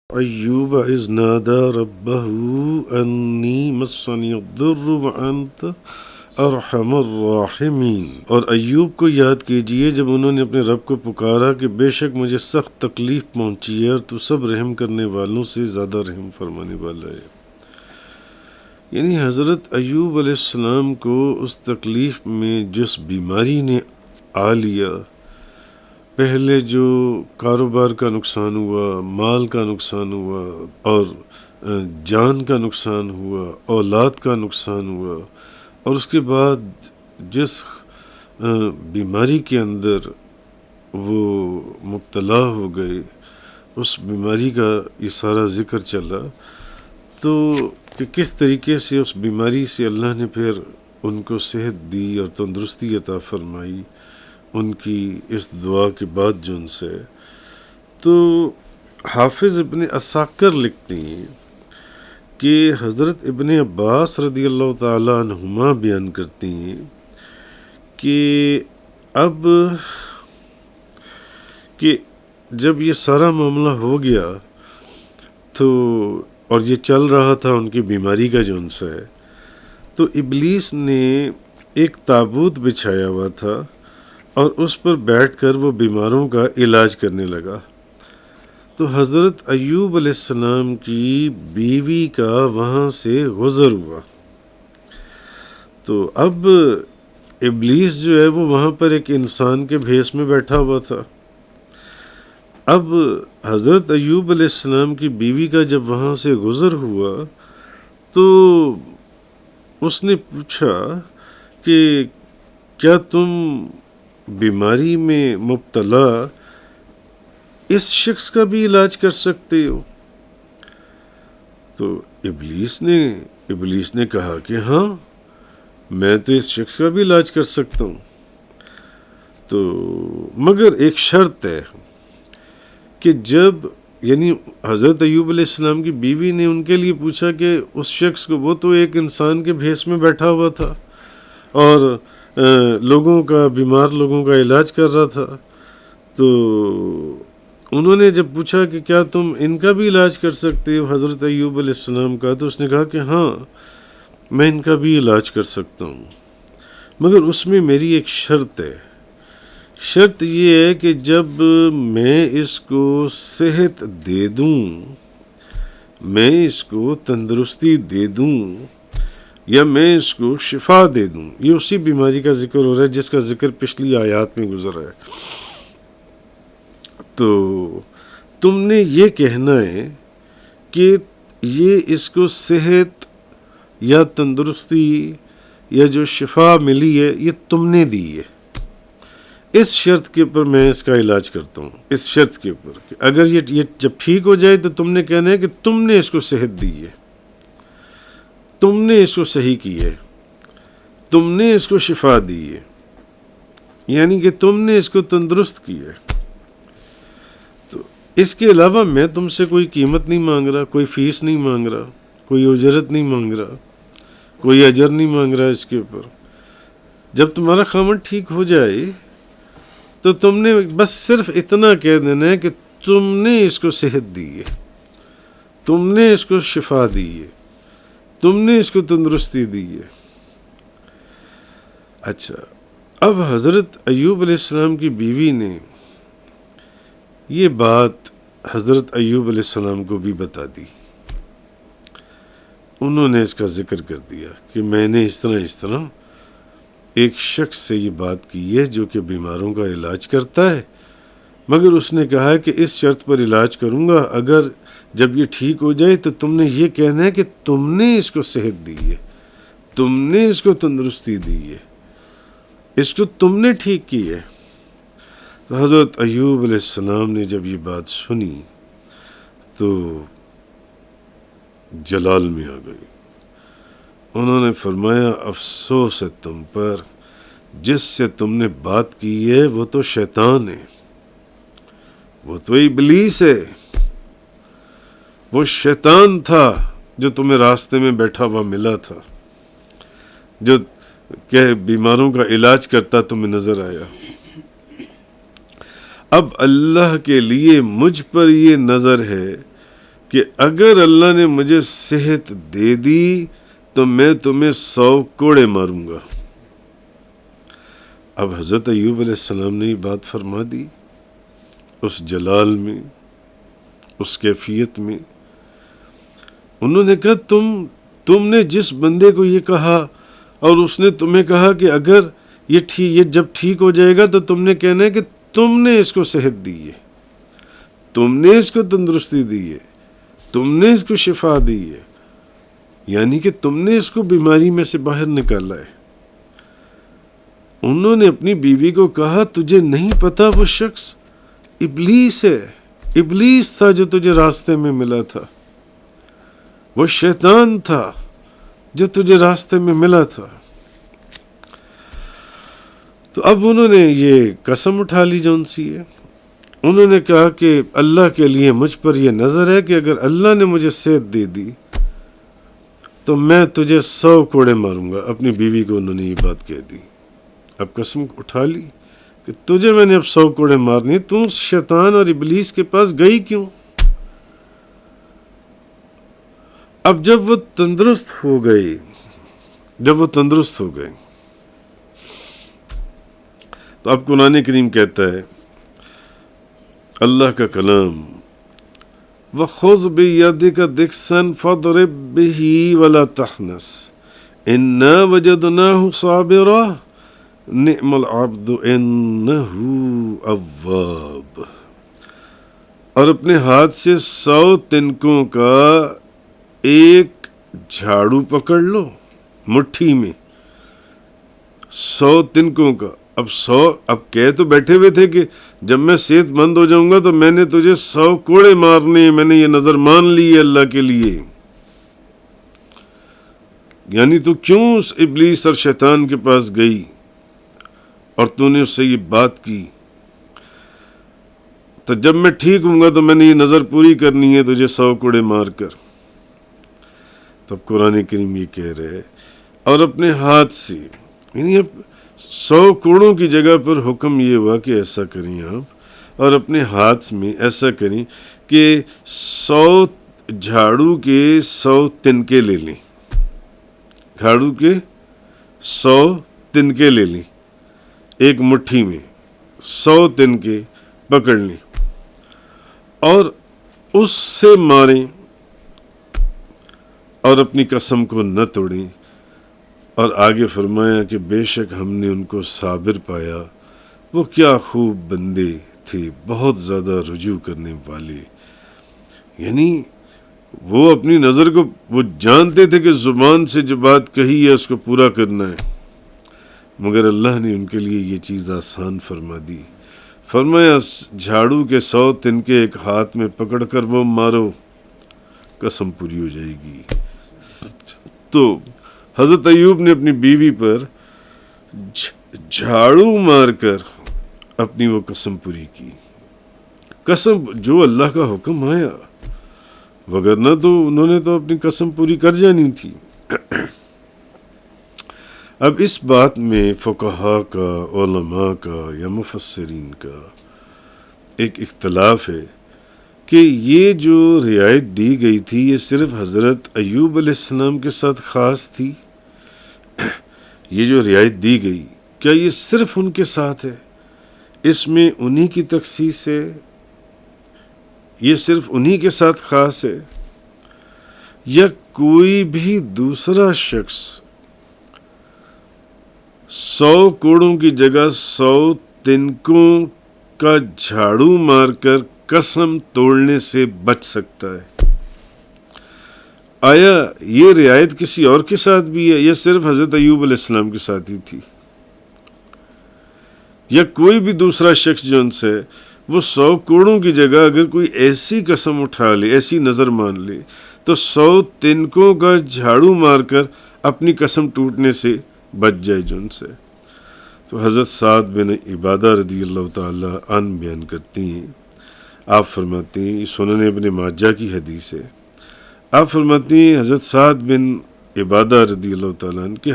ایوب اذ نادى ربه انی مسنی الضر وانت ارحم الراحمین۔ اور ایوب کو یاد کیجئے جب انہوں نے اپنے رب کو پکارا کہ بے شک مجھے سخت تکلیف پہنچی ہے اور تو سب رحم کرنے والوں سے زیادہ رحم فرمانے والا ہے۔ یعنی حضرت ایوب علیہ السلام کو اس تکلیف میں جس بیماری نے آ لیا، پہلے جو کاروبار کا نقصان ہوا، مال کا نقصان ہوا، اور جان کا نقصان ہوا، اولاد کا نقصان ہوا، اور اس کے بعد جس بیماری کے اندر وہ مبتلا ہو گئے، اس بیماری کا یہ سارا ذکر چلا، تو کہ کس طریقے سے اس بیماری سے اللہ نے پھر ان کو صحت دی اور تندرستی عطا فرمائی ان کی اس دعا کے بعد جو ان سے۔ تو حافظ ابن عساکر لکھتے ہیں کہ حضرت ابن عباس رضی اللہ تعالیٰ عنہما بیان کرتے ہیں کہ اب کہ جب یہ سارا معاملہ ہو گیا تو اور یہ چل رہا تھا ان کی بیماری کا جو ان سے ہے، تو ابلیس نے ایک تابوت بچھایا ہوا تھا اور اس پر بیٹھ کر وہ بیماروں کا علاج کرنے لگا۔ تو حضرت ایوب علیہ السلام کی بیوی کا وہاں سے گزر ہوا، تو اب ابلیس جو ہے وہ وہاں پر ایک انسان کے بھیس میں بیٹھا ہوا تھا۔ اب حضرت ایوب علیہ السلام کی بیوی کا جب وہاں سے گزر ہوا تو اس نے پوچھا کہ کیا تم بیماری میں مبتلا اس شخص کا بھی علاج کر سکتے ہو؟ تو ابلیس نے کہا کہ ہاں، میں تو اس شخص کا بھی علاج کر سکتا ہوں، تو مگر ایک شرط ہے کہ جب یعنی حضرت ایوب علیہ السلام کی بیوی نے ان کے لیے پوچھا کہ اس شخص کو، وہ تو ایک انسان کے بھیس میں بیٹھا ہوا تھا اور لوگوں کا، بیمار لوگوں کا علاج کر رہا تھا، تو انہوں نے جب پوچھا کہ کیا تم ان کا بھی علاج کر سکتے ہو حضرت ایوب علیہ السلام کا، تو اس نے کہا کہ ہاں، میں ان کا بھی علاج کر سکتا ہوں، مگر اس میں میری ایک شرط ہے۔ شرط یہ ہے کہ جب میں اس کو صحت دے دوں، میں اس کو تندرستی دے دوں، یا میں اس کو شفا دے دوں، یہ اسی بیماری کا ذکر ہو رہا ہے جس کا ذکر پچھلی آیات میں گزرا ہے، تو تم نے یہ کہنا ہے کہ یہ اس کو صحت یا تندرستی یا جو شفا ملی ہے یہ تم نے دی ہے، اس شرط کے اوپر میں اس کا علاج کرتا ہوں، اس شرط کے اوپر کہ اگر یہ جب ٹھیک ہو جائے تو تم نے کہنا ہے کہ تم نے اس کو صحت دی ہے، تم نے اس کو صحیح کی ہے، تم نے اس کو شفا دی ہے، یعنی کہ تم نے اس کو تندرست کی ہے۔ تو اس کے علاوہ میں تم سے کوئی قیمت نہیں مانگ رہا، کوئی فیس نہیں مانگ رہا، کوئی اجرت نہیں مانگ رہا، کوئی اجر نہیں مانگ رہا اس کے اوپر۔ جب تمہارا خامد ٹھیک ہو جائے تو تم نے بس صرف اتنا کہہ دینا ہے کہ تم نے اس کو صحت دی ہے، تم نے اس کو شفا دی ہے، تم نے اس کو تندرستی دی ہے۔ اچھا، اب حضرت ایوب علیہ السلام کی بیوی نے یہ بات حضرت ایوب علیہ السلام کو بھی بتا دی، انہوں نے اس کا ذکر کر دیا کہ میں نے اس طرح ایک شخص سے یہ بات کی ہے جو کہ بیماروں کا علاج کرتا ہے، مگر اس نے کہا ہے کہ اس شرط پر علاج کروں گا، اگر جب یہ ٹھیک ہو جائے تو تم نے یہ کہنا ہے کہ تم نے اس کو صحت دی ہے، تم نے اس کو تندرستی دی ہے، اس کو تم نے ٹھیک کی ہے۔ تو حضرت ایوب علیہ السلام نے جب یہ بات سنی تو جلال میں آ گئی، انہوں نے فرمایا افسوس ہے تم پر، جس سے تم نے بات کی ہے وہ تو شیطان ہے، وہ تو ابلیس ہے، وہ شیطان تھا جو تمہیں راستے میں بیٹھا ہوا ملا تھا، جو کہ بیماروں کا علاج کرتا تمہیں نظر آیا۔ اب اللہ کے لیے مجھ پر یہ نظر ہے کہ اگر اللہ نے مجھے صحت دے دی تو میں تمہیں 100 کوڑے ماروں گا. اب حضرت ایوب علیہ السلام نے یہ بات فرما دی اس جلال میں، اس کیفیت میں. انہوں نے کہا تم نے جس بندے کو یہ کہا اور اس نے تمہیں کہا کہ اگر یہ جب ٹھیک ہو جائے گا تو تم نے کہنا ہے کہ تم نے اس کو صحت دی ہے، تم نے اس کو تندرستی دی ہے، تم نے اس کو شفا دی ہے، یعنی کہ تم نے اس کو بیماری میں سے باہر نکالا ہے. انہوں نے اپنی بیوی کو کہا تجھے نہیں پتا وہ شخص ابلیس ہے، ابلیس تھا جو تجھے راستے میں ملا تھا، وہ شیطان تھا جو تجھے راستے میں ملا تھا. تو اب انہوں نے یہ قسم اٹھا لی جون سی ہے. انہوں نے کہا کہ اللہ کے لیے مجھ پر یہ نظر ہے کہ اگر اللہ نے مجھے صحت دے دی تو میں تجھے 100 کوڑے ماروں گا. اپنی بیوی کو انہوں نے یہ بات کہہ دی. اب قسم اٹھا لی کہ تجھے میں نے اب 100 کوڑے مارنی، تو شیطان اور ابلیس کے پاس گئی کیوں؟ اب جب وہ تندرست ہو گئے تو اب قرآن کریم کہتا ہے، اللہ کا کلام، وَخُذْ بِيَدِكَ ضِغْثًا فَاضْرِب بِّهِ وَلَا تَحْنَثْ إِنَّا وَجَدْنَاهُ صَابِرًا نِعْمَ الْعَبْدُ إِنَّهُ أَوَّابٌ. اور اپنے ہاتھ سے 100 تنکوں کا ایک جھاڑو پکڑ لو، مٹھی میں 100 تنکوں کا. اب کہہ تو بیٹھے ہوئے تھے کہ جب میں صحت مند ہو جاؤں گا تو میں نے تجھے 100 کوڑے مارنے، میں نے یہ نظر مان لی ہے اللہ کے لیے. یعنی تو کیوں اس ابلیس اور شیطان کے پاس گئی اور تو نے اس سے یہ بات کی؟ تو جب میں ٹھیک ہوں گا تو میں نے یہ نظر پوری کرنی ہے تجھے 100 کوڑے مار کر. تب قرآن کریم یہ کہہ رہے اور اپنے ہاتھ سے، یعنی اب 100 کوڑوں کی جگہ پر حکم یہ ہوا کہ ایسا کریں آپ، اور اپنے ہاتھ میں ایسا کریں کہ 100 جھاڑو کے 100 تنکے لے لیں، جھاڑو کے 100 تنکے لے لیں، ایک مٹھی میں 100 تنکے پکڑ لیں اور اس سے ماریں اور اپنی قسم کو نہ توڑیں. اور آگے فرمایا کہ بے شک ہم نے ان کو صابر پایا، وہ کیا خوب بندے تھے، بہت زیادہ رجوع کرنے والے. یعنی وہ اپنی نظر کو، وہ جانتے تھے کہ زبان سے جو بات کہی ہے اس کو پورا کرنا ہے، مگر اللہ نے ان کے لیے یہ چیز آسان فرما دی. فرمایا جھاڑو کے 100 تنکے ایک ہاتھ میں پکڑ کر وہ مارو، قسم پوری ہو جائے گی. تو حضرت ایوب نے اپنی بیوی پر جھاڑو مار کر اپنی وہ قسم پوری کی، قسم جو اللہ کا حکم آیا، وگرنہ تو انہوں نے تو اپنی قسم پوری کر جانی تھی. اب اس بات میں فقہاء کا، علماء کا یا مفسرین کا ایک اختلاف ہے کہ یہ جو رعایت دی گئی تھی یہ صرف حضرت ایوب علیہ السلام کے ساتھ خاص تھی. یہ جو رعایت دی گئی کیا یہ صرف ان کے ساتھ ہے، اس میں انہی کی تخصیص ہے، یہ صرف انہی کے ساتھ خاص ہے، یا کوئی بھی دوسرا شخص 100 کوڑوں کی جگہ 100 تنکوں کا جھاڑو مار کر قسم توڑنے سے بچ سکتا ہے؟ آیا یہ رعایت کسی اور کے ساتھ بھی ہے یا صرف حضرت ایوب علیہ السلام کے ساتھ ہی تھی؟ یا کوئی بھی دوسرا شخص جو ان سے وہ 100 کوڑوں کی جگہ اگر کوئی ایسی قسم اٹھا لے، ایسی نظر مان لے، تو 100 تنکوں کا جھاڑو مار کر اپنی قسم ٹوٹنے سے بچ جائے جن سے. تو حضرت سعد بن عبادہ رضی اللہ تعالی عنہ بیان کرتی ہیں، آپ فرماتے ہیں، یہ سنن ابن ماجہ کی حدیث ہے، آپ فرماتی ہیں حضرت سعد بن عبادہ رضی اللہ تعالیٰ عنہ کہ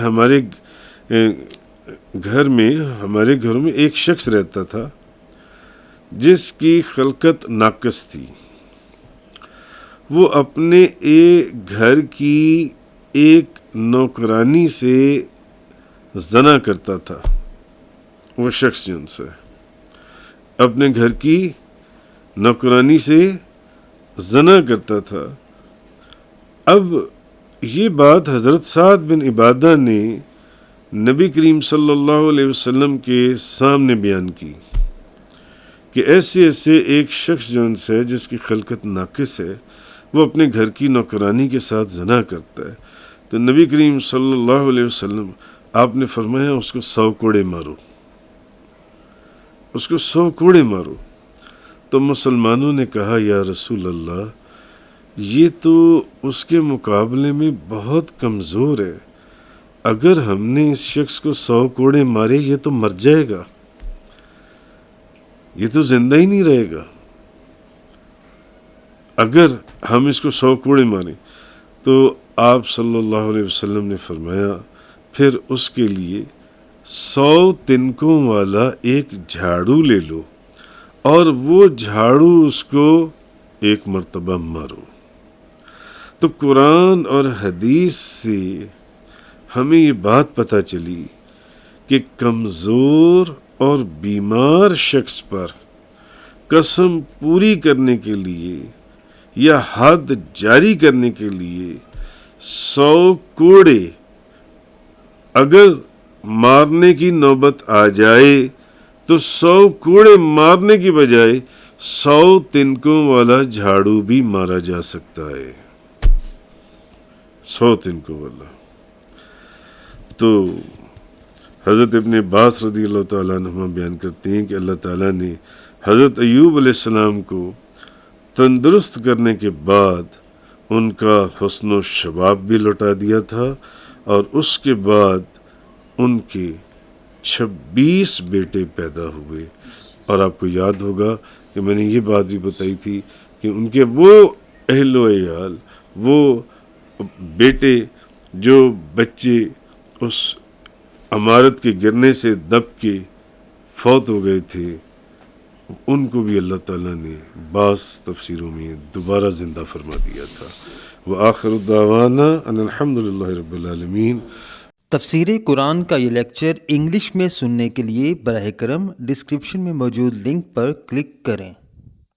ہمارے گھروں میں ایک شخص رہتا تھا جس کی خلقت ناقص تھی. وہ اپنے ایک گھر کی ایک نوکرانی سے زنا کرتا تھا. وہ شخص جو ان سے اپنے گھر کی نوکرانی سے زنا کرتا تھا. اب یہ بات حضرت سعد بن عبادہ نے نبی کریم صلی اللہ علیہ وسلم کے سامنے بیان کی کہ ایسے ایک شخص جو ان سے جس کی خلقت ناقص ہے وہ اپنے گھر کی نوکرانی کے ساتھ زنا کرتا ہے. تو نبی کریم صلی اللہ علیہ وسلم آپ نے فرمایا اس کو 100 کوڑے مارو، اس کو 100 کوڑے مارو. تو مسلمانوں نے کہا یا رسول اللہ یہ تو اس کے مقابلے میں بہت کمزور ہے، اگر ہم نے اس شخص کو 100 کوڑے مارے یہ تو مر جائے گا، یہ تو زندہ ہی نہیں رہے گا. اگر ہم اس کو 100 کوڑے ماریں تو آپ صلی اللہ علیہ وسلم نے فرمایا پھر اس کے لیے 100 تنکوں والا ایک جھاڑو لے لو اور وہ جھاڑو اس کو 1 مرتبہ مارو. تو قرآن اور حدیث سے ہمیں یہ بات پتہ چلی کہ کمزور اور بیمار شخص پر قسم پوری کرنے کے لیے یا حد جاری کرنے کے لیے 100 کوڑے اگر مارنے کی نوبت آ جائے تو 100 کوڑے مارنے کی بجائے 100 تنکوں والا جھاڑو بھی مارا جا سکتا ہے. 100 تنکوں والا. تو حضرت ابن عباس رضی اللہ تعالیٰ عنہ بیان کرتے ہیں کہ اللہ تعالیٰ نے حضرت ایوب علیہ السلام کو تندرست کرنے کے بعد ان کا حسن و شباب بھی لوٹا دیا تھا اور اس کے بعد ان کے 26 بیٹے پیدا ہوئے. اور آپ کو یاد ہوگا کہ میں نے یہ بات بھی بتائی تھی کہ ان کے وہ اہل و عیال، وہ بیٹے جو بچے اس عمارت کے گرنے سے دب کے فوت ہو گئے تھے ان کو بھی اللہ تعالیٰ نے بعض تفسیروں میں دوبارہ زندہ فرما دیا تھا. وآخر دعوانا ان الحمد للہ رب العالمین. تفسیر قرآن کا یہ لیکچر انگلش میں سننے کے لیے براہ کرم ڈسکرپشن میں موجود لنک پر کلک کریں.